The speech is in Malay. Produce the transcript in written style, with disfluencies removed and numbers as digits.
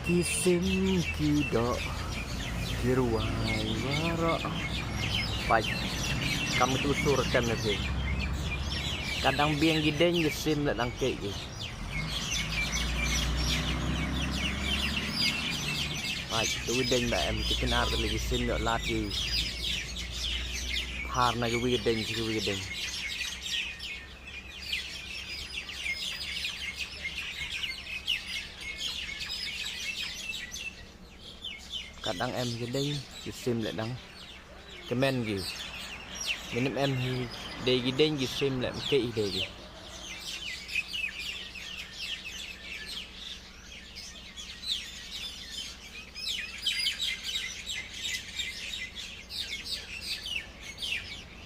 Kisim kido kirwai waroh. Baik, kami tuturkan nanti. Kadang biang gideng kisim lek nangkek ge. Baik, tu deng dah em kita nar lagi sim dok lati. Har na ge gideng gideng. Kadang em gideng sim lek nang kemen ge. Minim em hi de gideng sim lek ke ide ge.